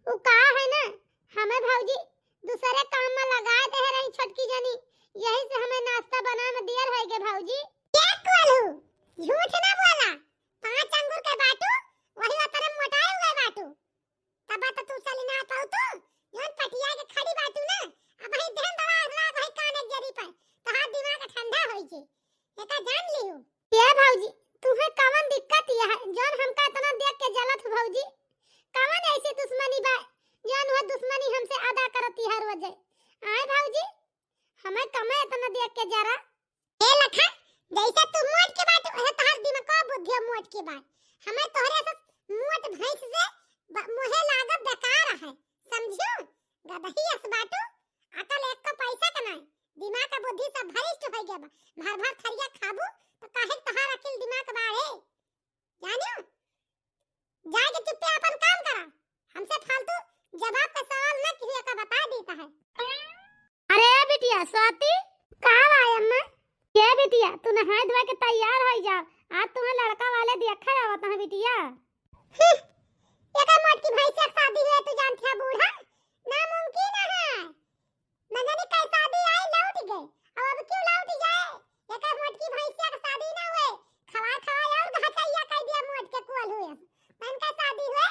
उ का है ना, हमें भौजी दूसरे काम में लगाए दे रही छोटकी जनी, यही से हमें नाश्ता बना में दियर है के भौजी। क्या कोलू झूठ ना बोला, 5 अंगूर के बाटू वही उतने मोटाए हुए बाटू, तब तो तू चली ना पाऊ तू जोन पटिया के खड़ी बाटू ना, अब ही देन दवा हला भाई कान जरी पर तो हाथ दिमाग ठंडा होई छे, एका जान लियो। ये भौजी तुम्हें कवन दिक्कत है जोन हमका इतना देख के जलत भौजी, कवन ऐसी दुश्मनी बा जोन वो दुश्मनी हमसे अदा करती हर वजह आए भौजी, हमें कमे इतना देख के जरा ए लखा जैसे तू मोट के बात है तहर दिमाग को बुद्धि मोट के बात, हमें तोहरे से मोट भैंस से मुहे लागत बेकार है समझियो, गदही अस बाटू अकल एक का पैसा कनाए, दिमाग का बुद्धि सब भरिष्ठ हो गया बा, भर भर थरिया खाबू तो काहे तहार अकल दिमाग बाढ़े जानियो, जाके चुपचाप अपन काम करा, हमसे फालतू जवाब का सवाल न किया का बता देता है। अरे बिटिया स्वाति कहां आई अम्मा? ये बिटिया तू नहा धोए के तैयार हो जा, आज तुम्हें लड़का वाले देखा आवत है बिटिया। एका मोटकी भाई से शादी हुई तू जानती है बूढ़ा, नामुमकिन है, न जाने कई शादी आई लौट गए, अब क्यों लौट जाए, एका मोटकी भाई से शादी ना हुए, खवा खवा और घाटैया कह दिया मोट के कोल हुए, तन का शादी हुए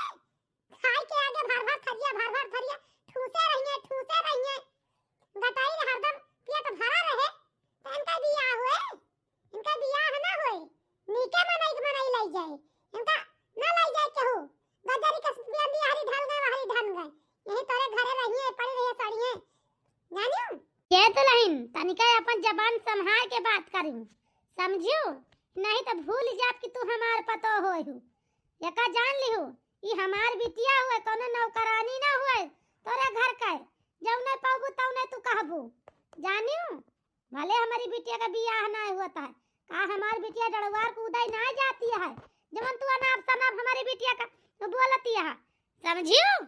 खाए के आगे भर भर थरिया ठूसे रहिए गटाई हरदम पेट भरा रहे, तन का बियाह हुए, इनका बियाह ना होए, नीके मनाई लई जाए, इनका ना लई जाए केहू, गदरी के बिंदी हरी ढल गए, यही तोरे घरे रहिए पड़ी रहिए सड़िए जानियो। ये तो नहीं तनिका अपन जबान संभाल के बात करूं समझियो, नहीं तो भूल जाब कि तू हमार पतो होय हूं, एका जान लिहू ई हमार बिटिया हुए, कोनो नौकरानी ना हुए तोरे घर का, जब नहीं पाबू तब नहीं तू कहबू जानियो, भले हमारी बिटिया का बियाह ना हुआ था, का हमार बिटिया डड़वार को उदय ना जाती है, जवन तू अनाप शनाप हमारी बिटिया का तो बोलती है समझियो,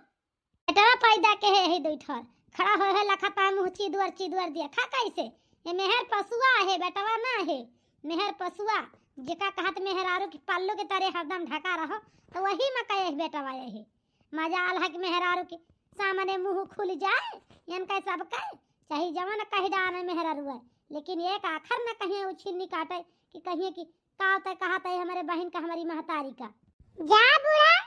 बेटा पैदा के है दुई ठर खड़ा होए लखता मुंह चिदवर दिया खा कैसे, ये मेहर पशुआ है बेटवा ना है, मेहर पशुआ जेका कहत मेहरारू की पल्लू के तरह हरदम ढका रहो, तो वही में कहे बेटवा है, मजाल है कि मेहरारू के सामने मुंह खुल जाए, यन कह सब कहे चाहे जवन कह डान मेहरारू है, लेकिन एक आखर न कहीं उछिन्नी काटे कि कहिए कि का होता कहता है हमारे बहन का हमारी महतारी का जा बुढ़ा।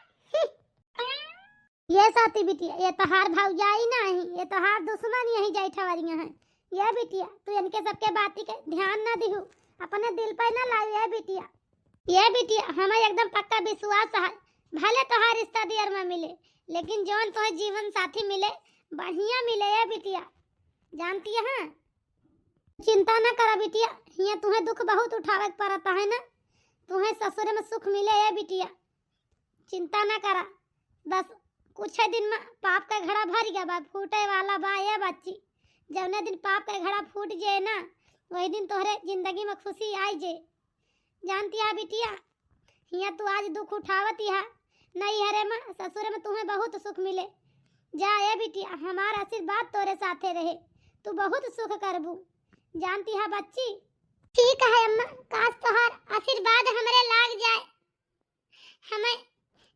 ये साथी बिटिया ये तोहार भौजाई नहीं, ये तोहार दुश्मन यही जैठवरियां हैं, ये बिटिया तू इनके सबके बाती के ध्यान न दिहु, अपने दिल पे न लाओ ये बिटिया हमें एकदम पक्का विश्वास है, भले तोहार रिश्ता दियर में मिले लेकिन जौन तोहे जीवन साथी मिले बढ़िया मिले ये बिटिया, जानती है चिंता न करा बिटिया, हिया तुम्हें दुख बहुत उठावे पड़ता है ना, तुम्हें ससुर में सुख मिले ये बिटिया, चिंता न करा, बस कुछ दिन में पाप का घड़ा भर गया बा, फूटे वाला बा ये बच्ची, जौने दिन पाप का घड़ा फूट जाए ना वही दिन तोहरे जिंदगी में खुशी आई जे, जानती है बिटिया हिया तू आज दुख उठावती है, नहीं हरे में ससुर में तुम्हें बहुत सुख मिले, जा ये बिटिया हमारा आशीर्वाद तोरे साथे रहे, तू बहुत सुख करबू, जानती है बच्ची। ठीक है अम्मा, काश तोहार आशीर्वाद हमरे लाग जाए, हमें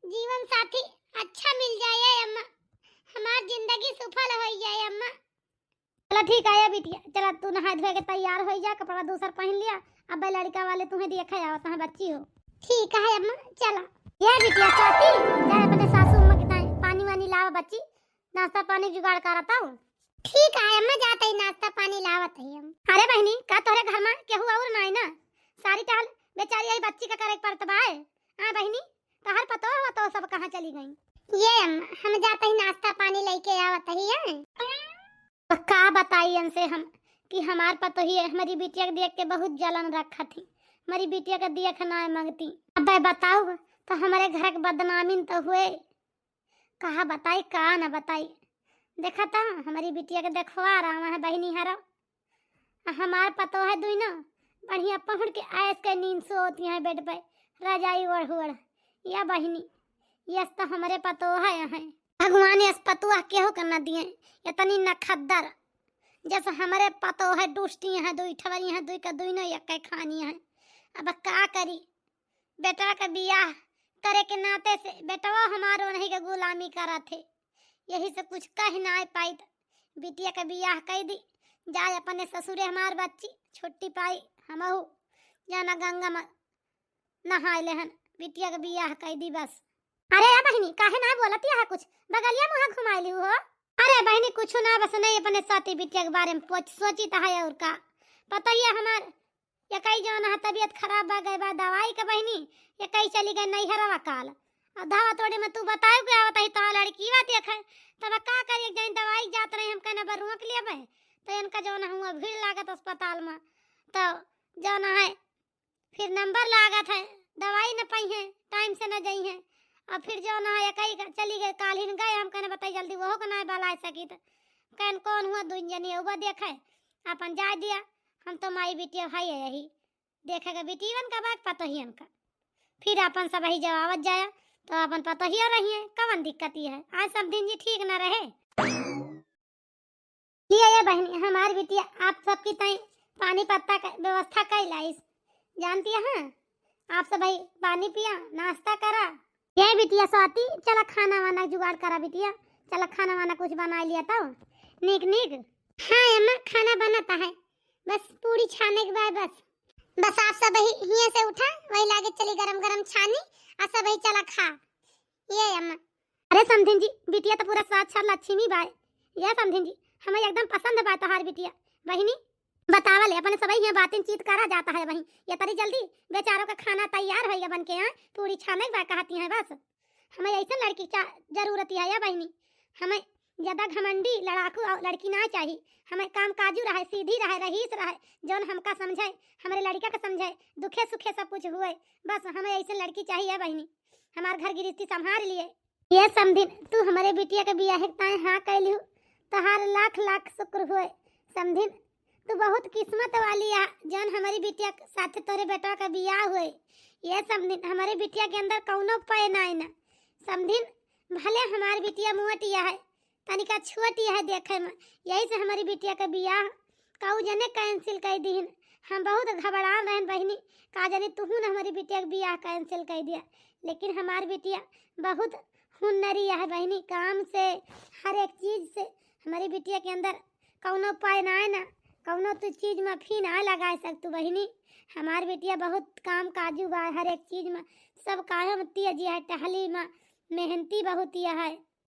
जीवन साथी अच्छा मिल जाए अम्मा, हमार जिंदगी सफल हो जाए अम्मा। चलो ठीक है बिटिया, चला तू नहा धोए के तैयार हो जा, कपड़ा दूसरा पहन लिया, अब लड़का वाले तुम्हें देखा आवत है बच्ची हो। ठीक है अम्मा चला। ये बिटिया साथी जा अपने सासू अम्मा के पानी वानी लावा, बच्ची नाश्ता पानी जुगाड़ करता हूं। ठीक है अम्मा जाते ही नाश्ता पानी लावत है हम। अरे बहनी का तोरे घर में केहू और नहीं ना, सारी टाल बेचारी आई बच्ची का करे पड़त बा है, हां बहनी तहर पतो हो तो सब कहां चली गई? ये अम्मा हम जाते ही नाश्ता पानी लेके आवत है, का बताई इनसे हम कि हमार पतो ही हमारी बिटिया के देख के बहुत जलन रखा थी, हमारी बिटिया का देख ना मांगती, अब बताओ तो हमारे घर के बदनामी तो हुए, कहा बताई का ना बताई, देखा था हमारी बिटिया के देखवा रहा है बहनी हरा, हमार पतो है दुई ना बढ़िया पहुंच के आयस के नींद सोती है बेड पे रजाई ओढ़ ओढ़, या बहनी यस तो हमारे पतो है भगवान यस पतुआ केहू करना दिए इतनी नखद्दर, जैसे हमारे पतो है दुष्टी है दुई ठवरी है दुई का दुई न एक खानी है, अब का करी, बेटा का बियाह करे के नाते से बेटवा हमारो नहीं के गुलामी करा थे, यही से कुछ कह ना पाई बिटिया के बियाह कह दी जाए अपने ससुरे हमार बच्ची छुट्टी पाई हमहू जाना गंगा में नहाए लेहन बिटिया के बियाह कह दी बस। अरे बहनी काहे ना बोलती है कुछ बगलिया मुँह घुमाई ली हो। अरे बहनी कुछ ना बस नहीं अपने साथी बिटिया के बारे में सोची तो है और का पता ही है हमार ये कई जो ना तबीयत खराब हो गई बा दवाई के बहनी ये कई चली गई नहीं हरवा काल धावा तोड़े में तू बताओ क्या होता है तो लड़की बात देख तब का करिए जाइन दवाई जात रहे हम कहना बर रोक लिए बे तो इनका जो ना हुआ भीड़ लागत अस्पताल में तो जो ना है फिर नंबर लागत है दवाई न पाई है टाइम से न गई है अब फिर जो ना है कई चली गई काल हिन गए हम कहने बताई जल्दी वो को ना बला सकी तो कहन कौन हुआ दुनिया वो देखे अपन जा दिया हम तो माई बेटी है यही देखेगा बेटीवन का बात पता ही इनका फिर अपन सब ही जवाब जाया तो अपन पता ही रही है कवन दिक्कत ही है आज सब दिन जी ठीक न रहे लिया ये बहनी हमारी बेटी आप सबकी तई पानी पत्ता का व्यवस्था कर लाइस जानती है आप सब भाई पानी पिया नाश्ता करा ये बिटिया स्वाति चला खाना वाना जुगाड़ करा बिटिया चला खाना वाना कुछ बना लिया तो निक निक। हाँ अम्मा खाना बनाता है बस पूरी छाने के बाद बस आप सब यहाँ से उठा वही लागे चली गरम गरम छानी और सब चला खा ये अम्मा। अरे समधिन जी बिटिया तो पूरा साक्षात लक्ष्मी बाय ये समधिन जी हमें एकदम पसंद बात हार बिटिया बहिनी बतावल अपने सब यहाँ बातें चीत करा जाता है वहीं ये तरी जल्दी बेचारों का खाना तैयार होगा बन के यहाँ पूरी छाने के बाद कहती हैं बस हमें ऐसा लड़की जरूरत है या बहनी हमें ज्यादा घमंडी लड़ाकू लड़की ना चाहिए हमें काम काजू रहे सीधी रहे रहीस रहे जौन हमका समझे हमारे लड़का का समझे दुखे सुखे सब कुछ हुए बस हमें ऐसे लड़की चाहिए बहनी हमारे घर गृहस्थी संभाल लिए ये समझिन तू हमारे बिटिया के बियाह हाँ कैलू तहार लाख लाख शुक्र हुए समझिन तू बहुत किस्मत वाली है जौन हमारी बिटिया साथ तोरे बेटा का बियाह हुए ये समझिन हमारे बिटिया के अंदर कौनो पाए ना ना समझिन भले हमारी बिटिया मुहटिया है तनिका छोटी है देखे में यही से हमारी बिटिया का बियाह काऊ जने कैंसिल कर दी हम बहुत घबरा रहे बहनी का जाने तू न हमारी बिटिया का बियाह कैंसिल कर दिया लेकिन हमारी बिटिया बहुत हुनरी है बहनी काम से हर एक चीज से हमारी बिटिया के अंदर कौनो पाए ना है ना कौनो तो चीज में फी ना लगा सकतू बहनी हमारी बिटिया बहुत काम काजू बा हर एक चीज में सब काम जी है टहली में मेहनती बहुत है।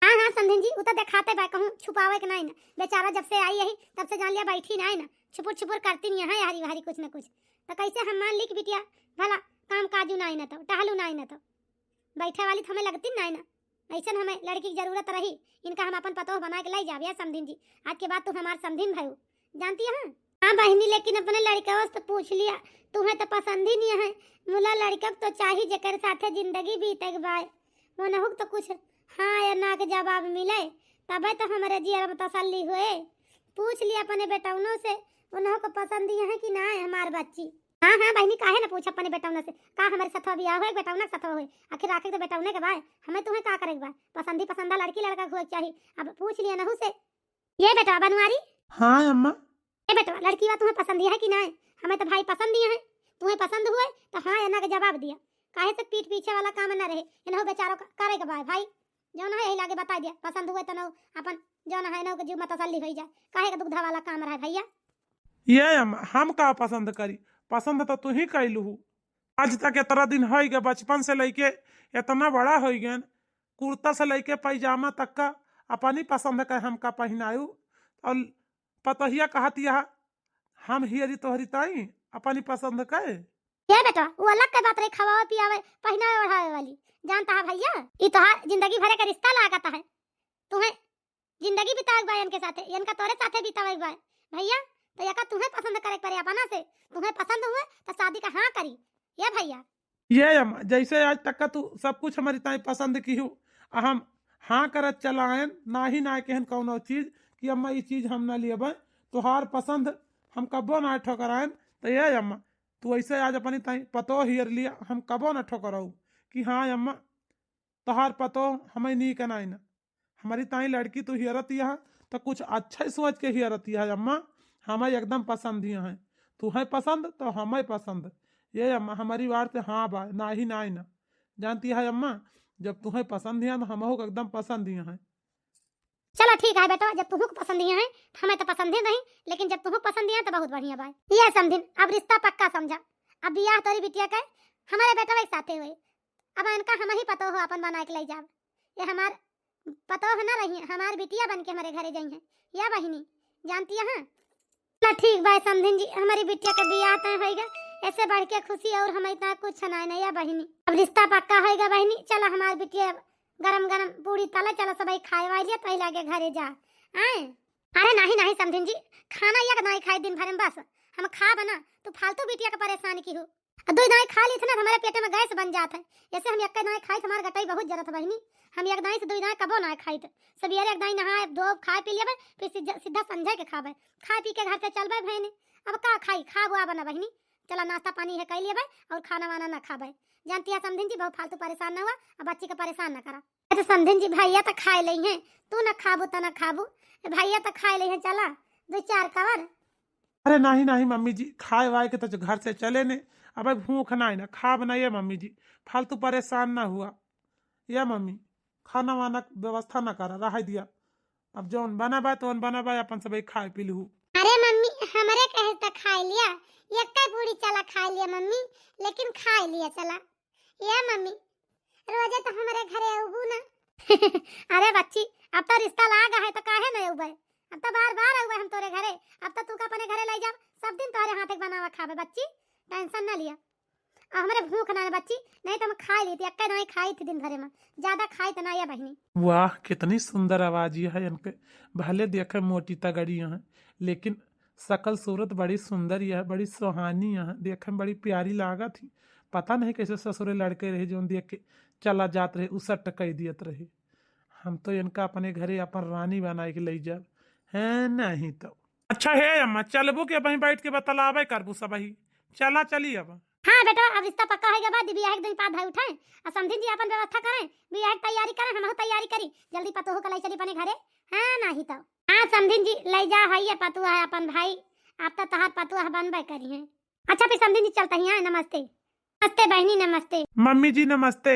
हाँ हाँ समझिन जी उतर दिखाते बा कहूँ छुपावे के नहीं ना बेचारा जब से आई यही तब से जान लिया बैठी ना ना छुपुर छुपुर करती नहीं है यारी वारी कुछ न कुछ तो कैसे हम मान ली कि बिटिया भला काम काजू नहीं ना तो टहलू नहीं ना तो बैठे वाली तो हमें लगती नहीं ना ऐसा हमें लड़की की जरूरत रही इनका हम अपन पतोह बना के लाई जावे समझिन जी आज के बाद तू हमारे समझिन भाई जानती है। हाँ बहनी लेकिन अपने लड़का से पूछ लिया तुम्हें तो पसंद ही नहीं है मुला लड़का तो चाहिए जकर साथे जिंदगी बीते बाय वो न हो तो कुछ हाँ या ना के जवाब मिले तबे तो हमारे जिया में तसल्ली हुए पूछ लिया अपने बेटौनों से उन्हों को पसंद है कि ना है हमार बच्ची। हाँ हाँ बहनी काहे ना पूछ अपने बेटौना से का हमारे सथवा बियाह होए बेटौना सथवा होए आखिर आखिर तो बेटौने के बाय हमें तुम्हें का करे बा पसंदी पसंदा लड़की लड़का हुए चाहिए अब पूछ लिया नहु से। ये बेटा बनवारी। हाँ अम्मा। ए बेटा लड़की बा तुम्हें पसंद है कि ना हमें तो भाई पसंद ही है तुम्हें पसंद हुए तो हाँ या ना के जवाब दिया काहे से पीठ पीछे वाला काम न रहे इन्हों बेचारों का करे के बाय भाई जो ना है लागे बता दिया पसंद हुए तो न अपन जो ना है न के जीव में तसल्ली हो जाए काहे का दुग्धा वाला काम रहा भैया। ये अम्मा हम का पसंद करी पसंद तो तू ही कैलू आज तक इतना दिन हो गए बचपन से लेके इतना बड़ा हो गए कुर्ता से लेके पैजामा तक का अपनी पसंद का हमका पहनायू और पतहिया कहती है हम ही तोहरी ताई अपनी पसंद का ये बेटा वो अलग के बात रे खवावे पियावे पहनावे ओढ़ावे वाली जानता है भैया ये तो जिंदगी भर का रिश्ता लागता है तुम्हें जिंदगी बितावे बा इनके साथे इनका तोरे साथे बितावे बा भैया तो या का तुम्हें पसंद करे पड़े अपना से तुम्हें पसंद हुए तो शादी का हाँ करी ये भैया। ये अम्मा जैसे आज तक का तू सब कुछ हमारी ताई पसंद की हूँ हम हाँ करत चलाएन ना ही ना कहन कौनो चीज कि अम्मा ये चीज हम ना लिए तुहार पसंद हम कबो ना ठोकराएन तो ये अम्मा तू ऐसे आज अपनी ताई पतो हियर लिया हम कबो ना ठोकराऊ कि हाँ अम्मा तुहार पतो हमें नहीं कनाई ना हमारी ताई लड़की तू हियरत यहाँ तो कुछ अच्छा ही सोच के हियरत है अम्मा हमें एकदम पसंद ही है तू है पसंद तो हमें पसंद ये अम्मा हमारी बात से हाँ बा ना ही ना जानती है अम्मा जब तुम्हें पसंद है तो हम एकदम पसंद ही है। चलो ठीक है बेटा, जब तुमको पसंद ही है हमें तो पसंद ही नहीं, लेकिन जब तुमको पसंद है तो बहुत बढ़िया बात। ये समझिन अब रिश्ता पक्का समझा। अब बियाह तोरी बिटिया का हमारे बेटा वही साथे हुए। अब इनका हम ही पतो हो अपन बना के ले जाओ। ये हमार पतो है ना रही हमारी बिटिया बन के हमारे घरे जाई है या बहिनी जानती है। ना ठीक भाई समझिन जी, हमारी बिटिया का बियाह तय होएगा, ऐसे बढ़ के खुशी और हम इतना कुछ ना नहीं या बहिनी। अब रिश्ता पक्का होएगा बहिनी। चलो हमारी बिटिया गरम गरम पूरी तला, चलो सबई खाए वाई लिया पहले आगे घरे जा आए। अरे नहीं नहीं समझिन जी, खाना या नहीं खाए दिन भर में बस हम खा बना तो फालतू बिटिया का परेशान की हो। दो दाई खा ली थे ना हमारे पेट में गैस बन जाता है। जैसे हम एक दाई खाई हमारे गटाई बहुत जरूरत बहिनी। हम एक दाई से दो दाई कबो ना खाई थे। सवेरे एक दाई नहाए दो खाए पी लिया फिर सीधा संझे के खावे, खा पी के घर से चलबे भैनी। अब का खाई खा बुआ बना बहिनी। चला नाश्ता पानी है कह लिया और खाना वाना ना खावे। जानती है समझिन जी, बहुत फालतू परेशान ना हुआ अब बच्ची का परेशान ना करा। तो समझिन जी भैया तो खाए ले हैं, तू ना खाबू तो ना खाबू, भैया तो खाए ले हैं। चला दो चार कवर। अरे नहीं नहीं मम्मी जी, खाए वाए के तो घर से चले ने। अब भूख ना ना खा बनाइए मम्मी जी, फालतू परेशान ना हुआ या मम्मी। खाना वाना व्यवस्था ना करा रह दिया। अब जौन बना बा तो बना बा अपन सब खाए पी लू। अरे मम्मी हमारे कहे तो खा लिया, एक पूरी चला खा लिया मम्मी, लेकिन खा लिया चला ये मम्मी। रोजे तो हमारे घरे उबू ना। अरे बच्ची अब तो रिश्ता लागा है तो काहे ना उबे, अब तो बार बार उबे हम तोरे घरे। अब तो तू का अपने घरे ले जा, सब दिन तोरे हाथ बनावा खावे बच्ची, टेंशन ना लिया। अब हमारे भूख ना बच्ची, नहीं तो हम खा ली थी, अक्का नहीं खाई थी दिन भरे में, ज्यादा खाई तो ना या बहनी। वाह कितनी सुंदर आवाज ये है इनके। भले देखे मोटी तगड़ी है लेकिन शकल सूरत बड़ी सुंदर है, बड़ी सुहानी है, देखे में बड़ी प्यारी लागा थी। पता नहीं कैसे ससुरे लड़के रहे जो देख के चला जात रहे उसट कह दियत रहे। हम तो इनका अपने घरे अपन रानी बना के ले जा है नहीं तो। अच्छा है अम्मा चलबू के वहीं बैठ के बतलावे करबू सब ही। चला चली अब। हाँ बेटा अब रिश्ता पक्का होगा बाद बियाह एक दिन बाद भाई उठाए और समझिन जी अपन व्यवस्था करें, बियाह की तैयारी करें, हम तैयारी करी जल्दी पतो हो कलाई चली अपने घरे। हाँ नहीं तो हाँ समझिन जी ले जा है पतुआ है अपन भाई, आप तो तहार पतुआ बनबे करी है। अच्छा फिर समझिन जी चलता ही। नमस्ते नमस्ते बहनी नमस्ते। मम्मी जी नमस्ते।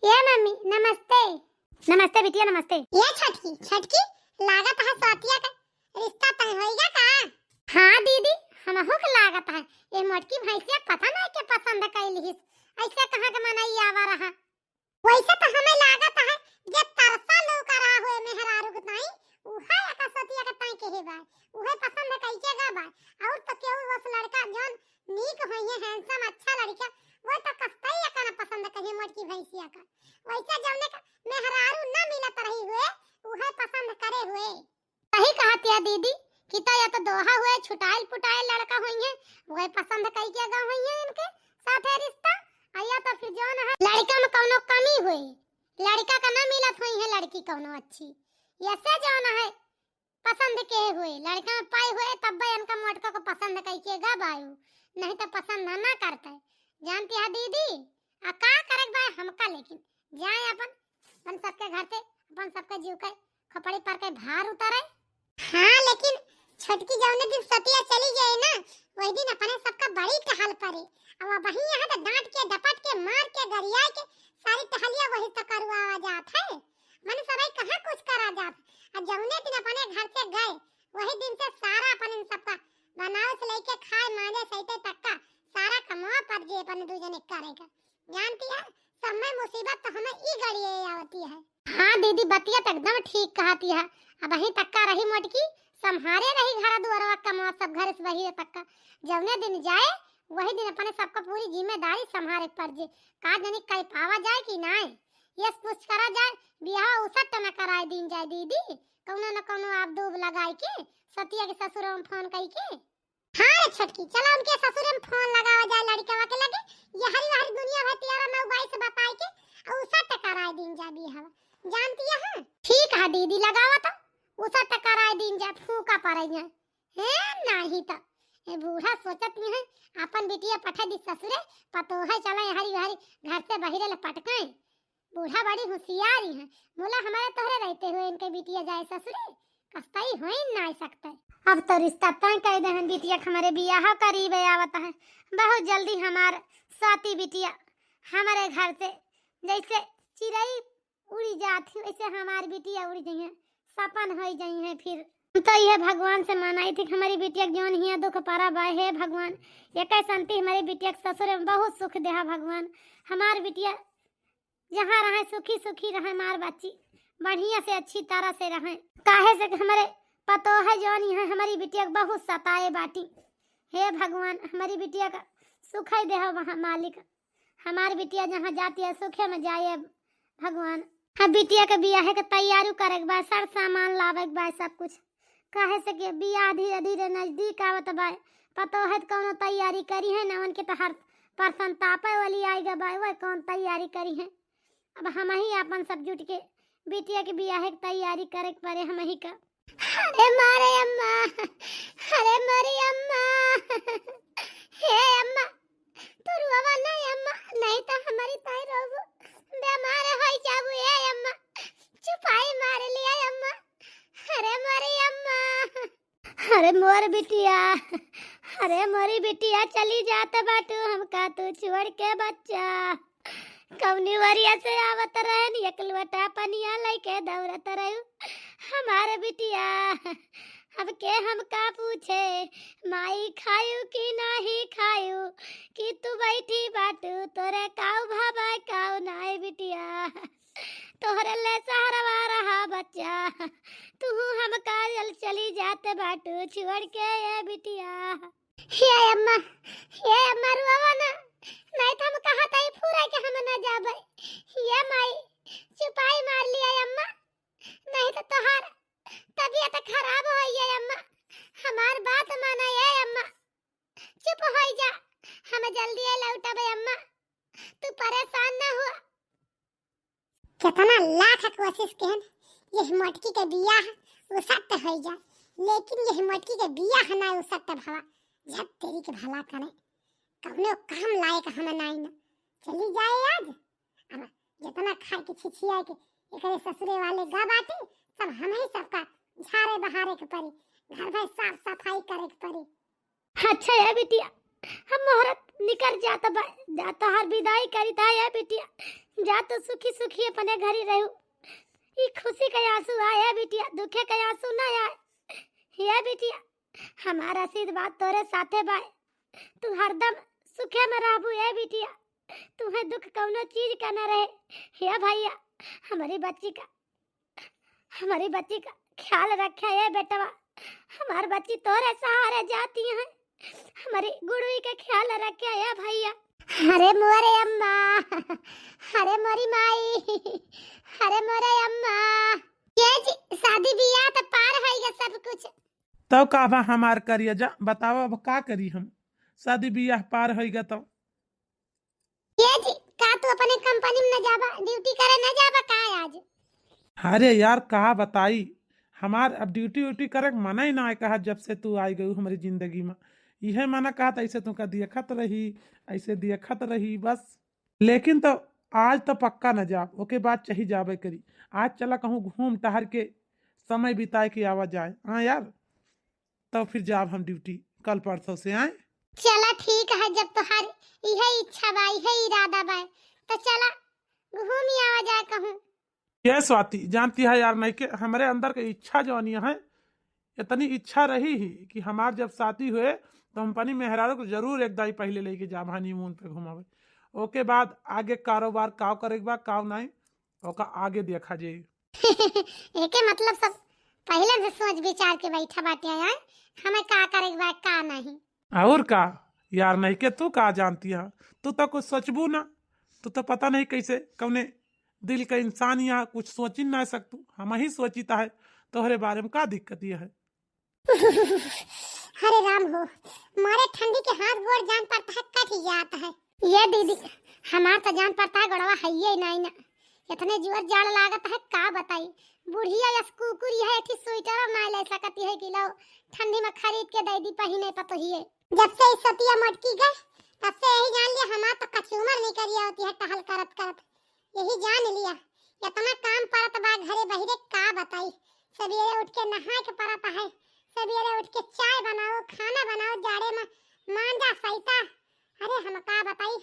ये मम्मी नमस्ते। नमस्ते बिटिया नमस्ते। ये छटकी छटकी लागत है साथिया का रिश्ता तय होएगा का? हाँ दीदी हमहु के लागत है ये मोटकी भैंसिया पता नहीं के पसंद कैलिस, ऐसे कहां के मनाई आवा रहा। वैसे तो हमें लागत है जे तरसा लोग करा हुए मेहरारू के ताई उहा का सतिया के ताई के हेबा उहे पसंद कैके गा बा। और तो केहू बस लड़का जोन नीक होइए हैंडसम अच्छा लड़का वो तो कस्तई का ना पसंद कहिए मोटकी भैंसिया का। वैसे जौने का मेहरारू ना मिलत रही हुए उहे पसंद करे हुए। सही कहती है दीदी कि तो या तो दोहा हुए छुटाइल पुटाइल लड़का होइए वही पसंद कई के गा होइए इनके साथे रिश्ता, या तो फिर जोन है लड़का में कोनो कमी हुई लड़का का ना मिलत हुई है लड़की कोनो अच्छी, ऐसे जोन है पसंद के हुए लड़का में पाई हुए तब इनका मोटका को पसंद कई के गा बायू, नहीं तो पसंद ना करते। जानती है दीदी आ का करक बा हमका, लेकिन जाए अपन सबके घर पे अपन सबके जीव के खपड़ी पर के भार उतारे। हाँ लेकिन छटकी जौने दिन सतिया चली जाए ना वही दिन अपने सबका बड़ी टहल पड़े। अब वही यहाँ तो डांट के डपट के मार के गरिया के सारी टहलिया वही तो करवा जात है, मन सबई कहाँ कुछ करा जात। और जौने दिन अपने घर से गए वही दिन से सारा अपन इन सबका बनाओ से लेके खाए मांजे सहिते तक का सारा कमावा पर जे अपन दूजने करेगा। जानती है सब में मुसीबत तो हमें ई गड़ी आवती है। हाँ दीदी बतिया तो एकदम ठीक कहती है। अब वही तक्का रही मोटकी संहारे रही घर दुआरवा कमा सब घर से वही तक्का जौने दिन जाए वही दिन अपने सबका पूरी जिम्मेदारी संभाले पर जे का जनी कई पावा जाए कि नहीं यस पूछ करा जाए बियाह उसट न कराए दिन जाए दीदी कौनो न कौनो आप दूब लगाई के सतिया के ससुर में फोन कई के। हाँ छटकी चला उनके ससुर में फोन लगावा जाए लड़का के लगे ये हरी हरी दुनिया भर तेरा मैं बाई से बताई के उसट कराए दिन जा बियाह। जानती है ठीक है दीदी लगावा तो उसट कराए दिन जा फूका पड़े है नहीं तो ए बूढ़ा सोचत में है अपन बिटिया पठा दी ससुरे पतो है चला हरी हरी घर से बहिरे ले पटकाए। बूढ़ा बड़ी होशियारी है मोला हमारे तोहरे रहते हुए इनके बिटिया जाए ससुरे कस्तई हो ही ना सकता। अब तो रिश्ता तय कह दे हैं बिटिया हमारे बियाह करीब आवत है बहुत जल्दी हमार साथी बिटिया हमारे घर से जैसे चिड़ई उड़ी जाती वैसे हमारी बिटिया उड़ी गई है सपन हो जाई है फिर। तो ये भगवान से मनाई थी कि हमारी बिटिया जौन ही दुख पारा बा, हे भगवान एक शांति हमारी बिटिया के ससुर में बहुत सुख दे भगवान। हमार बिटिया जहाँ रहे सुखी सुखी रहे, हमार बच्ची बढ़िया से अच्छी तरह से रहे। काहे से हमारे पतो है जौन है हमारी बिटिया बहुत सताए बाटी। हे भगवान हमारी बिटिया का सुख ही दे वहाँ मालिक। हमार बिटिया जहाँ जाती है सुखे में जाए भगवान। हम बिटिया के बियाह के तैयारी करे के बा, सर सामान लावे के बा, सब कुछ। काहे से कि बियाह धीरे धीरे नजदीक आवत बा, पतो है कौनो तैयारी करी है ना, उनके तो हर पर्सन तापे वाली आएगा बा, वह कौन तैयारी करी है। अब हम ही अपन सब जुट के बिटिया के बियाह की तैयारी करे के पड़े हम ही का। अरे मारे अम्मा, अरे मारी अम्मा, हे अम्मा तू रोवा नहीं अम्मा, नहीं तो हमारी ताई रोबू बीमार हो जाबू। हे अम्मा चुपाई मार लिया अम्मा, अरे मारी अम्मा, अरे मोर बिटिया, अरे मोरी बिटिया चली जात बाटू हमका तू छोड़ के बच्चा। कौनी वरिया से आवत रहन एक लोटा पनिया लेके दौड़त रहू हमारे बिटिया। अब के हमका पूछे माई खायू कि नहीं खायू, कि तू बैठी बाटू तोरे काऊ भाबा काऊ नाई बिटिया। तोहरे ले सहारवा रहा बच्चा, तू हमका चली जाते बाटू छोड़ के ये बिटिया। हे अम्मा रुआवा ना, नहीं तो हम कहा था पूरा के हम ना जाबे। ये माई चुपाई मार लिया अम्मा, नहीं तो तोहार तबीयत खराब हो ये अम्मा। हमार बात माना ये अम्मा, चुप हो जा, हम जल्दी लौटबे अम्मा, तू परेशान ना हुआ। कितना लाख कोशिश केन ये मटकी के बियाह उसत हो जा, लेकिन ये मटकी के बियाह ना उसत भवा। जब तेरी के भला करे कौनो काम लायक हम नहीं ना चली जाए आज। अब जितना खाए के छिछिया के एकरे ससुरे वाले गा बाटे सब हम ही सबका झाड़े बहारे के पड़ी, घर भर साफ सफाई करे के पड़ी। अच्छा है बिटिया, हम मोहरत निकल जाता हर विदाई करी था। ये बिटिया जा तो सुखी सुखी अपने घर ही रहू। ये खुशी के आंसू आए बिटिया, दुखे के आंसू ना आए। ये बिटिया हमारा आशीर्वाद तोरे साथे बाय, तू हरदम सुखे में रहबू। ये बिटिया तुम्हें दुख कौनो चीज का न रहे। हे भैया हमारी बच्ची का ख्याल रखे ये बेटवा। हमारी बच्ची तोरे सहारे जाती है, हमारी गुड़वी का ख्याल रखे ये भैया। अरे मोरे अम्मा, अरे मोरी माई, अरे मोरे अम्मा। ये जी शादी बियाह तो पार होइगा सब कुछ। तब का बा हमार करिए जा, बताओ अब का करी हम। शादी बियाह पार होइगा तो ये जी का तू अपने कंपनी में न जाबा, ड्यूटी करे न जाबा का आज? अरे यार कहा बताई, हमार अब ड्यूटी उटी करे मना ही ना है कहा। जब से तू आई गई हमारी जिंदगी में यह मना कहा था, ऐसे तुमका देखत रही, ऐसे देखत रही बस। लेकिन तो आज तो पक्का न जा, ओके बाद चाहिए जाबे करी। आज चला कहूँ घूम टहर के समय बिताए के आवा जाए। हाँ यार तो फिर जाब हम ड्यूटी कल परसों से आए। चला ठीक है, जब तुम्हारी यही इच्छा बा यही इरादा बा तो चला घूम ही आवा जाए कहूँ। ये स्वाति जानती है यार, नहीं के हमारे अंदर की इच्छा जो है, इतनी इच्छा रही ही कि हमार जब शादी हुए तो हम अपनी मेहरारू को जरूर एक दाई पहले लेके जाब हनीमून पे घुमावे। ओके बाद आगे कारोबार काव करे के बाद काव नहीं ओका आगे देखा जाए। एके मतलब सब पहले से सोच विचार के बैठा बाटे हैं हमें का करे के बाद का नहीं। और का यार, नहीं के तू का जानती है, तू तो कुछ सोचबू ना, तू तो पता नहीं कैसे कौने दिल का इंसान यहाँ कुछ सोच ही ना सकतू। हम ही सोचता है तोहरे बारे में का दिक्कत ये है। हरे राम हो, मारे ठंडी के हाथ गोड़ जान पड़ता है कट ही जाता है। ये दीदी हमार तो जान पड़ता है गड़वा है ही नहीं ना, इतने जोर जाड़ लागत है का बताई। बुढ़िया या कुकुरी है थी स्वेटर और ना ले सकती है कि लो ठंडी में खरीद के दे दी पहने पतो ही है। जब से इस सतिया मटकी गए तब से यही जान लिया हमार तो कचूमर नहीं करिया होती है टहल करत करत, यही जान लिया इतना काम परत बा घरे बहिरे का बताई। सवेरे उठ के नहा के परत है, सवेरे उठ के चाय बनाओ खाना बनाओ जाड़े में मांजा सैता। अरे हम का बताई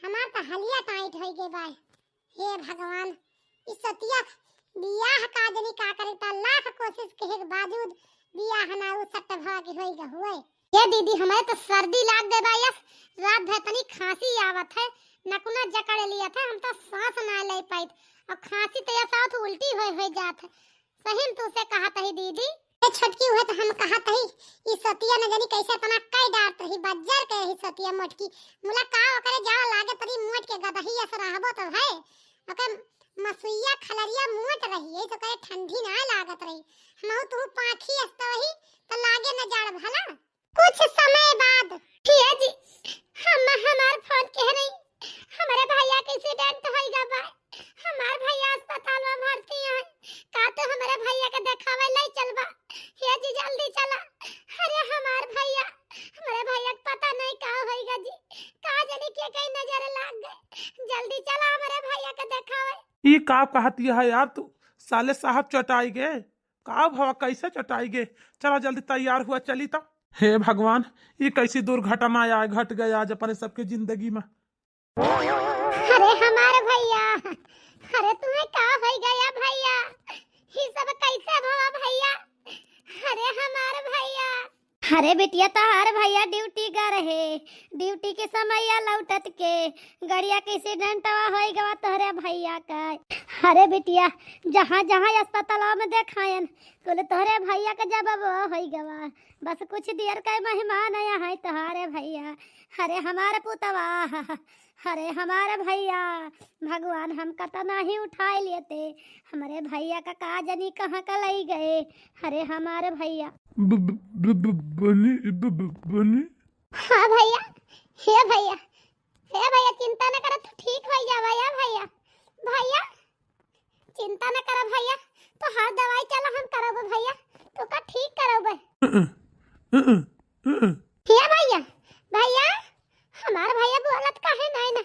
हमार तो हलिया टाइट हो गए बा। हे भगवान इस सतिया बियाह का जनी का करे त लाख कोशिश के के बावजूद बियाह ना उ सट भागी होई हुए। ये दीदी हमारे तो सर्दी लाग गए बा, यस रात भर तनी खांसी आवत है, नकुना जकड़ लिया था, हम तो सांस ना ले पाई और खांसी तो ऐसा तो उल्टी हो जात है। सही में तुसे कहा तही दीदी ए छटकी हुए तो हम कहा तही ई सतिया न जानी कैसे तना कई डांट रही बज्जर के ही सतिया मोटकी मुला का ओकरे जा लागे तरी मोट के गदही ऐसा रहबो तो है ओके मसुइया खलरिया मोट रही है तो कहे ठंडी ना लागत रही। हम तू पाखी अस्ता वही तो लागे न जाड़ भला। कुछ समय बाद ये जी हम हमार फोन कह रही हमारे भैया के एक्सीडेंट होइगा बा, हमार भैया अस्पताल में भर्ती है, का तो हमारे भैया के देखावे ले चलबा। ये जी जल्दी चला। अरे हमार भैया हमारे भैया के पता नहीं का होइगा जी, का जाने के कहीं नजर लाग गए, जल्दी चला हमारे भैया के देखावे। ये का कहती है यार तू, साले साहब चटाई गे का भवा कैसे चटाई गे। चलो जल्दी तैयार हुआ चली तो। हे भगवान ये कैसी दुर्घटना आया घट गया आज अपने सबके जिंदगी में। अरे हमारे भैया, अरे तुम्हें का हो गया भैया, ये सब कैसे भवा भैया। अरे हमारे भैया, अरे बिटिया तहार भैया ड्यूटी कर रहे, ड्यूटी के समय या लौटत के गड़िया के एक्सीडेंट हो गवा तोहरे भैया का। अरे बिटिया जहाँ जहाँ अस्पताल में देखायन कुल तोहरे भैया का जब हो गवा, बस कुछ देर का मेहमान आया है तोहरे भैया। अरे हमारे पुतवा, अरे हमारे भैया भगवान हमका तो नहीं उठाए लेते, हमारे भैया का काजनी कहाँ का ले गए। अरे हमारे भैया बनी हाँ भैया, हे भैया, हे भैया चिंता न करो, तू ठीक हो जावा या भैया। भैया चिंता न करो भैया, तो हर दवाई चला हम करब भैया, तो का ठीक करब। हे भैया, भैया हमार भैया बोलत काहे नहीं ना,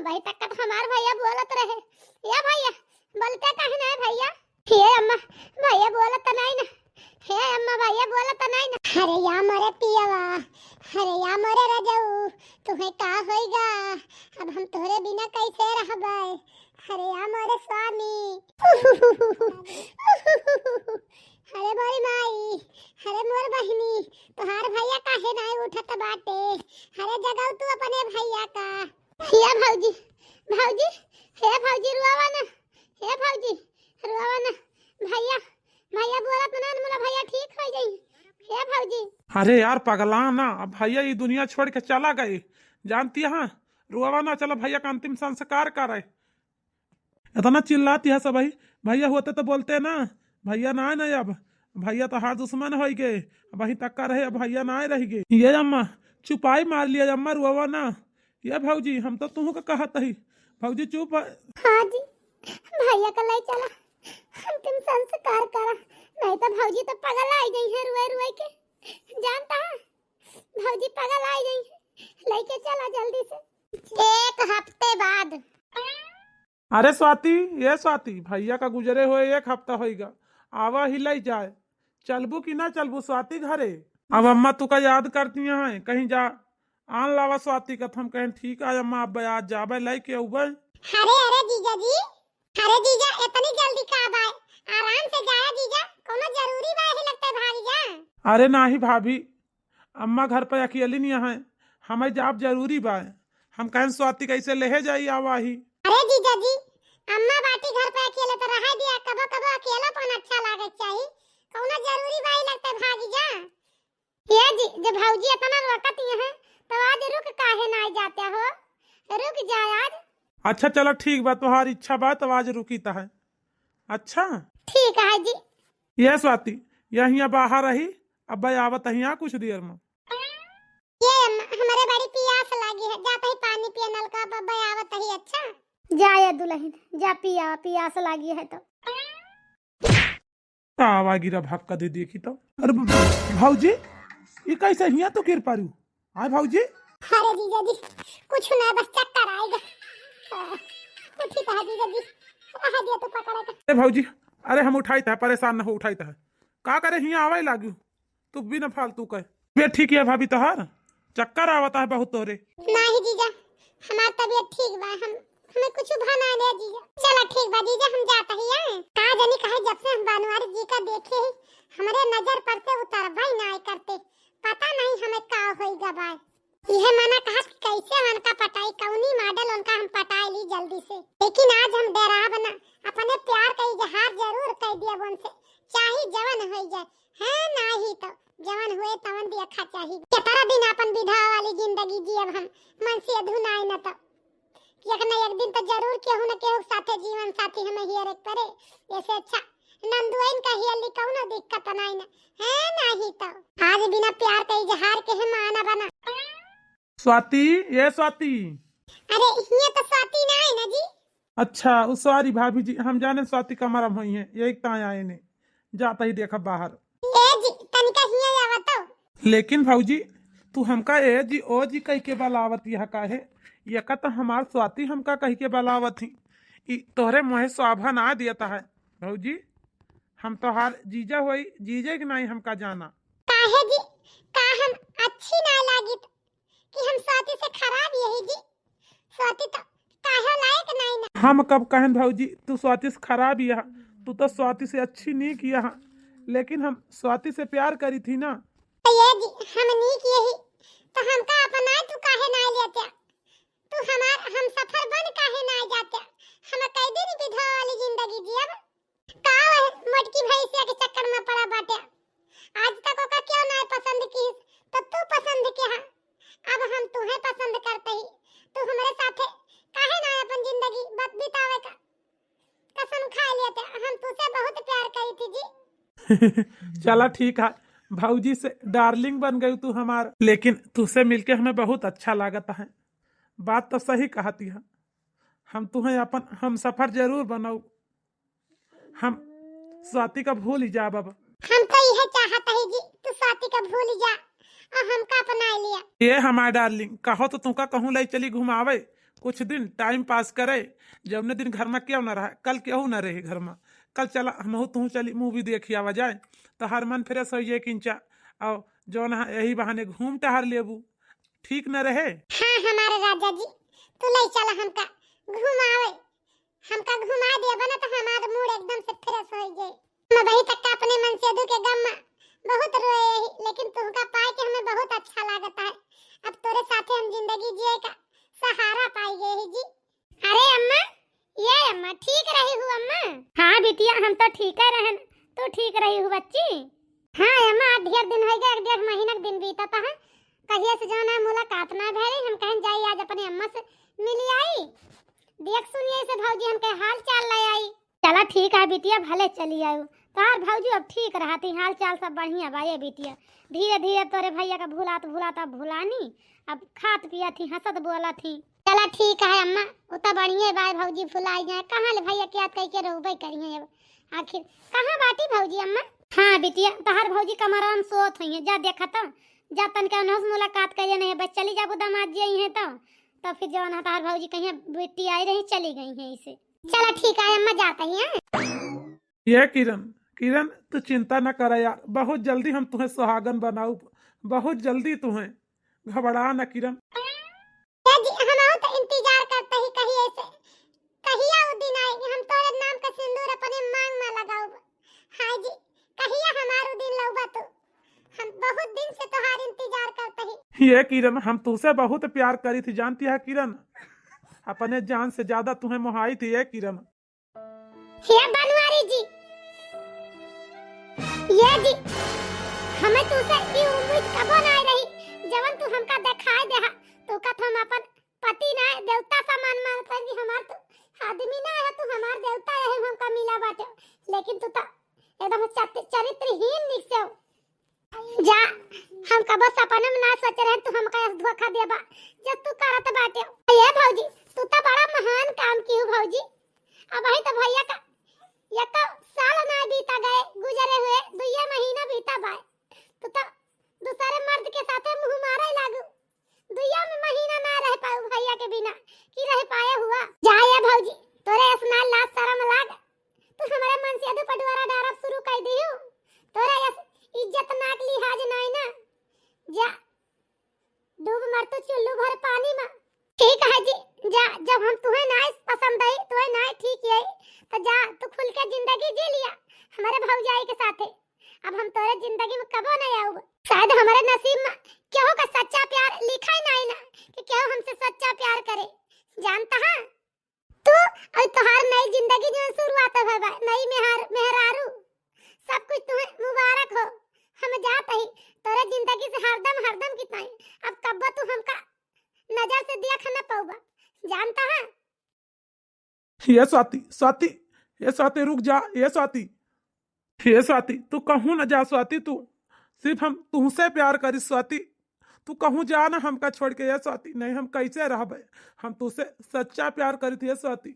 भाई तक तो हमार भैया बोलत रहे। या भैया बोलते काहे नहीं भैया। हे अम्मा भैया बोलत नहीं ना, हे अम्मा भैया बोलत नहीं ना। अरे या मोरे पियावा, अरे या मोरे रजऊ, तुम्हें का होइगा, अब हम तोरे बिना कैसे रहबै। अरे या मोरे स्वामी, अरे मोरी माई, अरे मोर बहिनी, तोहार भैया काहे नहीं उठत बाटे। अरे जगाओ तू अपने भैया का। हे भौजी, भौजी, हे भौजी रुआवा ना, हे भौजी रुआवा ना। भैया भैया बोलत ना मोला भैया ठीक हो जाई। हे भौजी अरे यार पगला ना, अब भैया ये दुनिया छोड़ के चला गए जानती है। रुआवा ना, चलो भैया का अंतिम संस्कार करे। इतना चिल्लाती है सब भाई, भैया होते तो बोलते ना, भैया ना नहीं अब, भैया तो हार दुश्मन हो गए, वही तक का रहे, अब भैया ना रह गए। ये अम्मा चुपाई मार लिया, अम्मा रुआवा ना। ये भौजी हम तो तुह का कहत ही, भौजी चुप। हाँ जी भैया का ले चला अंतिम संस्कार करा, नहीं तो भौजी तो पागल आई गई है रुए रुए के, जानता है भौजी पागल आई गई है, लेके चला जल्दी से। एक हफ्ते बाद। अरे स्वाति, ये स्वाति भैया का गुजरे हुए 1 हफ्ता होगा, आवा हिलाई जाए, चलबू कि ना चलबू स्वाति घरे। अब अम्मा तू का याद करती हैं कहीं जा आन लावा स्वाति का, हम कहें ठीक है अम्मा अब आज जाबे लाई के उबे। अरे अरे जीजा जी, अरे जीजा इतनी जल्दी का आए, आराम से जाया जीजा, कोनो जरूरी बात है लगता है भागी जा। अरे नाही भाभी, अम्मा घर पे अकेली नहीं है, हमें जाब जरूरी बा, हम कहें स्वाति कैसे ले जाई आवा ही। अरे जीजा जी अम्मा बाटी घर पे अकेले तो रह दिया, कबो कबो अकेलापन अच्छा लागे चाहिए, कोनो जरूरी बात लगता है भागी जा। ये जी जब भौजी इतना रोकती है तो आज रुक काहे ना जाते हो, रुक जा आज। अच्छा चलो ठीक बा, तुम्हारी इच्छा बात आवाज रुकी है। अच्छा ठीक है जी। ये स्वाति यहाँ बाहर रही, अब भाई आवत यहाँ कुछ देर में। ये हमारे बड़ी प्यास लगी है, जाते ही पानी पिए नलका बब्बा आवत ही। अच्छा जा ये दुल्हन जा पिया, प्यास लगी है तो। आवा गिरा भक्का दे देखी तो। अरे भौजी ये कैसे हिया तो गिर पारू आए भौजी। अरे जीजा जी कुछ ना, बस चक्कर आएगा। उठी था जीजा जी, रह दिया तो पकड़ेगा। अरे भौजी अरे हम उठाई था, परेशान न हो, उठाई था का करे हिया आवे लागू, तू भी न फालतू कहे। वे ठीक है भाभी, तोहार चक्कर आवता है बहुत तोरे। नहीं जीजा हमार तबीयत ठीक बा, हम हमें कुछ बना दे जीजा। चला ठीक बा जीजा, हम जाता ही हैं। का जानी कहे जब से हम बनवारी जी का देखे ही हमारे नजर पर से उतरबा ही ना करते, पता नहीं हमें का होइगा भाई। यह माना कहा कि कैसे उनका पटाई कौनी मॉडल उनका हम पटाई ली जल्दी से, लेकिन आज हम डरा बना अपने प्यार का इजहार जरूर कर दिया उनसे, चाहे जवन हो जाए है नहीं तो जवन हुए तवन देखा चाहिए। कितना दिन अपन विधवा वाली जिंदगी जियब हम, मन से अधूनाई न तो एक न एक दिन तो जरूर केहू न केहू साथे जीवन साथी हमें हियर करे। ऐसे अच्छा नंदुआइन का हियली कौनो दिक्कत नहीं न है नहीं तो आज बिना प्यार के इजहार के हम आना बना। स्वाति, ये स्वाति। अरे ये तो स्वाति ना है ना जी। अच्छा उस सॉरी भाभी जी, हम जाने स्वाति का मरम हुई है, यही ताए आए ने जाता ही देखा बाहर। ए जी तनिका हिया आवत हो। लेकिन भाऊजी तू हमका ए जी ओ जी कह के बलावत यह काहे, ये का तो हमार स्वाति हमका कह के बलावत ही, ई तोहरे मोहे शोभा ना दियता है भाऊजी। हम तोहार जीजा होई, जीजे के नहीं हमका जाना काहे जी, का हम अच्छी ना लागित कि हम स्वाति से खराब यही जी। स्वाति तो काहे लायक नहीं ना। हम कब कहन भाऊजी तू स्वाति से खराब यह, तू तो स्वाति से अच्छी नहीं किया, लेकिन हम स्वाति से प्यार करी थी ना। ये जी हम नहीं किए ही तो हमका अपना तू काहे ना लेते, तू हमार हम सफर बन काहे ना जाते, हम कई दिन विधवा वाली जिंदगी जियब का मोटकी भैंसिया के चक्कर में पड़ा बाटे। आज तक ओका क्यों ना पसंद की तो तू पसंद के हा, अब हम तुम्हें पसंद करते ही तू हमारे साथे काहे ना अपन जिंदगी बितावे का कसम खा लेते। हम तुझसे बहुत प्यार करी थी जी। चला ठीक है, भाऊजी से डार्लिंग बन गई तू हमार, लेकिन तुझसे मिलके हमें बहुत अच्छा लागता है। बात तो सही कहती है, हम तुम्हें अपन हम सफर जरूर बनाऊ, हम स्वाति का भूल ही जा बाबा। हम तो यह चाहता है जी तू स्वाति का भूल जा और हमका अपना लिया। ये हमारा डार्लिंग कहो तो तुमका कहूँ लाई चली घुमावे, कुछ दिन टाइम पास करे, जब दिन घर में क्यों न रहा, कल क्यों न रहे घर में, कल चला हम तू चली मूवी देखी आवा जाए तो हर मन फ्रेश हो जाए किंचा, और जो न यही बहाने घूम टहर लेबू, ठीक न रहे। हाँ हमारे राजा जी तू ले चला हमका घुमावे, हमका घुमा दे बना तो हमारा मूड एकदम से फ्रेश हो जाए। मैं वही तक का अपने मन से के गम में बहुत रोए ही, लेकिन तुमका पाए के हमें बहुत अच्छा लागता है। अब तोरे साथे हम जिंदगी जिए का सहारा पाई गए ही जी। अरे अम्मा, ये अम्मा ठीक रही हूँ अम्मा। हाँ बिटिया हम तो ठीक है रहन, तू ठीक रही हूँ बच्ची। हाँ अम्मा ढेर दिन हो गया, 1.5 महीना का दिन बीता था, कहिए से जो ना मुलाकात ना भरी, हम कहीं जाई आज अपने अम्मा से मिली आई, देख सुनिए से भौजी हम के हाल चाल ले आई। चला ठीक है बिटिया भले चली आयु, तार भौजी अब ठीक रहती, हाल चाल सब बढ़िया बा। ये बिटिया धीरे धीरे तोरे भैया का भुलाता भुलानी, अब खात पिया थी हंसत बोला थी। चला ठीक है अम्मा, वो तो बढ़िया बाय भौजी भुलाई जाए, कहाँ ले भैया के याद कह के रहबे करिए, अब आखिर कहाँ बाटी भौजी अम्मा। हाँ बिटिया तहार भौजी कमराम सोत हुई है, जा देखा जा तनका नौस मुलाकात करिए नहीं बस चली जाबो दामाद जी आई है तो फिर जवन हतार भौजी कहीं बेटी आई रही चली गई है इसे। चला ठीक है अम्मा जाते हैं। ये किरण किरण तू चिंता न कर यार, बहुत जल्दी हम तुम्हें सुहागन बनाऊ, बहुत जल्दी तुम्हें, घबरा न किरण। जी हम तो इंतजार करते ही कहीं ऐसे कहिया वो दिन आएगी हम तोरे नाम का सिंदूर अपने मांग में लगाऊ। हां जी कहिया हमारो दिन लौबा तो हम बहुत दिन से तोहार इंतजार करते ही। ये किरण हम तुझसे बहुत प्यार करी थी, जानती है किरण, अपने जान से ज्यादा तुम्हें मोहाई थी ये किरण। ये बनवारी जी, ये जी हमें तुझसे की उम्मीद कब ना रही, जवन तू हमका दिखाई दे तो का हम अपन पति ना देवता समान मानते कि हमार तो आदमी ना है, तू हमार देवता है हमका मिला बाटे, लेकिन तू तो एकदम चरित्रहीन निकसे जा। हम कब सपने में ना सोच रहे तू हमका धोखा देबा जब तू करत बाटे। ये भौजी तू तो बड़ा महान काम की हो भौजी, अब ही तो भैया का ये तो साल ना बीता गए गुजरे हुए 2 महीना बीता बाय, तू तो दूसरे मर्द के साथे मुंह मारे लागू, 2 महीना ना रह पाऊ भैया के बिना की रह पाए हुआ। जा ये भौजी तोरे स्नान लाज शरम लाग, तू हमारे मन से अधु पटवारा डारब शुरू कर दियो, तोरे इज्जत नाक लिहाज नहीं ना, जा डूब मर तो चुल्लू भर पानी में। ठीक है जी जा, जब हम तुम्हें ना पसंद आई तुम्हें ना ठीक है तो जा तू खुल के जिंदगी जिंदगी जी लिया हमारे भौजाई के साथे। अब हम तोरे जिंदगी में कबो नहीं आऊब। शायद हमारे नसीब में केहू का सच्चा प्यार लिखा ही नहीं ना कि केहू हमसे सच्चा प्यार करे। जानता है तू और तुहार नई जिंदगी जो शुरुआत है बा, नई मेहरारू सब कुछ तुम्हें मुबारक हो। हम जात ही तोरे जिंदगी से हरदम हरदम कितना अब कब्बो तू हमका नजर से देख न पाऊबा। जानता है ये स्वाति स्वाति, ये स्वाति रुक जा, ये स्वाति, ये स्वाति तू कहूँ न जा स्वाति, तू सिर्फ हम तुमसे प्यार करी स्वाति, तू कहूँ जा ना हमका छोड़ के। ये स्वाति नहीं हम कैसे रहबे, हम तुझसे सच्चा प्यार करी थी ये स्वाति,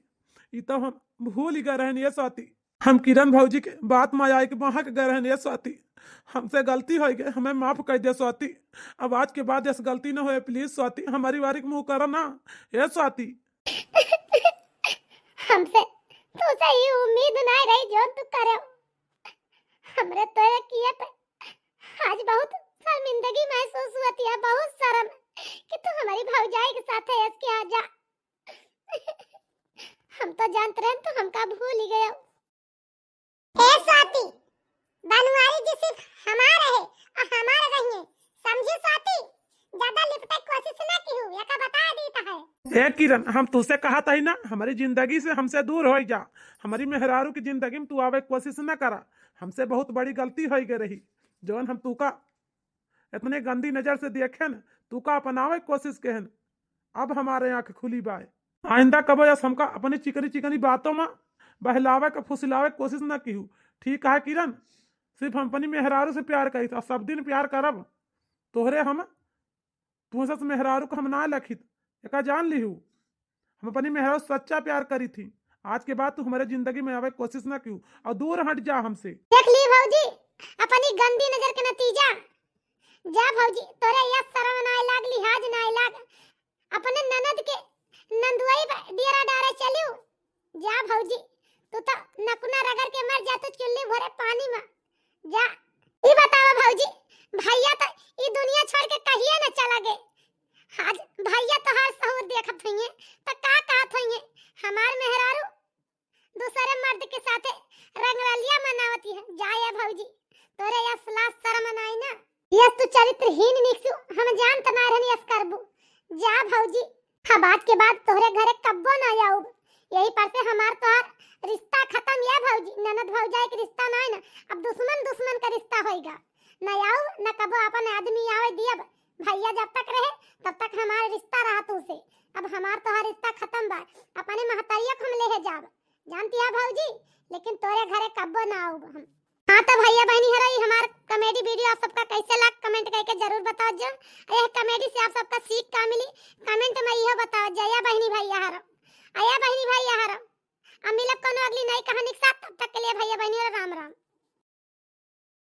ये तो हम भूल ही गए रहन ये स्वाति। हम किरण भौजी के बात में आए के वहां के गए रहन ये स्वाति, हमसे गलती हो गई, हमें माफ कर दे स्वाति। अब आज के बाद ऐसी गलती ना होए प्लीज स्वाति, हमारी बारी के मुंह करो ना ये स्वाति। हमसे तुझसे ये उम्मीद नहीं रही जो तू करे। हमरे तोरे किए पे आज बहुत शर्मिंदगी महसूस होती है, बहुत शर्म कि तू हमारी भौजाई के साथ है इसके आ जा। हम तो जानते रहे तो हमका भूल ही गए। ए स्वाति बनवारी जी सिर्फ हमारा है और हमारा रहिए, समझी स्वाति? ज्यादा लिपटे कोशिश ना कीहू, ये का बता देता है। ए किरण हम तुझसे कहा था ही ना हमारी जिंदगी से हमसे दूर हो जा, हमारी मेहरारू की जिंदगी में तू आवे कोशिश ना करा। हमसे बहुत बड़ी गलती हो गई रही जौन हम तू का इतने गंदी नजर से देखे न, तू का अपनावे कोशिश के हन। अब हमारे आंख खुली बाय, आइंदा कबो यस हमका अपनी चिकनी चिकनी बातों में बहलावे का फुसलावे कोशिश ना कीहू, ठीक है किरण? सिर्फ हम अपनी मेहरारू से प्यार करी था, सब दिन प्यार करब तोहरे। हम तुझसे मेहरारू को हम ना लखित एक जान ली हूँ, हम अपनी मेहरारू सच्चा प्यार करी थी। आज के बाद तू हमारे जिंदगी में आवे कोशिश ना क्यों और दूर हट जा हमसे। देख ली भौजी अपनी गंदी नजर के नतीजा। जा भौजी तोरे यह शर्म ना लाग, लिहाज ना लाग, अपने ननद के नंदुआई डेरा डारे चलियो। जा भौजी तू तो नकुना रगड़ के मर जा, तू चुल्ली भरे पानी में जा। ई बतावा भौजी भैया तो ई दुनिया छोड़ के कहिए न चला गए। आज भैया तो हर सहूर देखत हइए तो का कहत हइए हमार मेहरारू दूसरे मर्द के साथे रंगरलिया मनावती है। जा ये भौजी तोरे यह सलाह शर्म नाई ना, यह तू चरित्रहीन निकसु, हम जानत ना रहनी यस करबू। जा भौजी अब आज के बाद तोहरे घरे कब्बो ना आऊब, यही पर से हमार तोहर रिश्ता खत्म। ये भौजी ननद भौजाई के रिश्ता नहीं ना, अब दुश्मन दुश्मन का रिश्ता होएगा। न आऊ न कबो अपन आदमी आवे दियब। भैया जब तक रहे तब तक हमारा रिश्ता रहा तुझसे, अब हमार तोहर रिश्ता खत्म बा। अपने महतरिया को हम ले जाब, जानती है भौजी, लेकिन तोरे घरे कब्बो ना आऊब हम। हाँ तो भैया बहनी हरई हमार कॉमेडी वीडियो आप सबका कैसे लगा कमेंट करके जरूर बताओ। जो यह कॉमेडी से आप सबका सीख का मिली कमेंट में यह बताओ। जया बहनी भैया हरो, आया बहनी भैया हरो। अब मिलब कोनो अगली नई कहानी के साथ, तब तक के लिए भैया बहनी राम राम।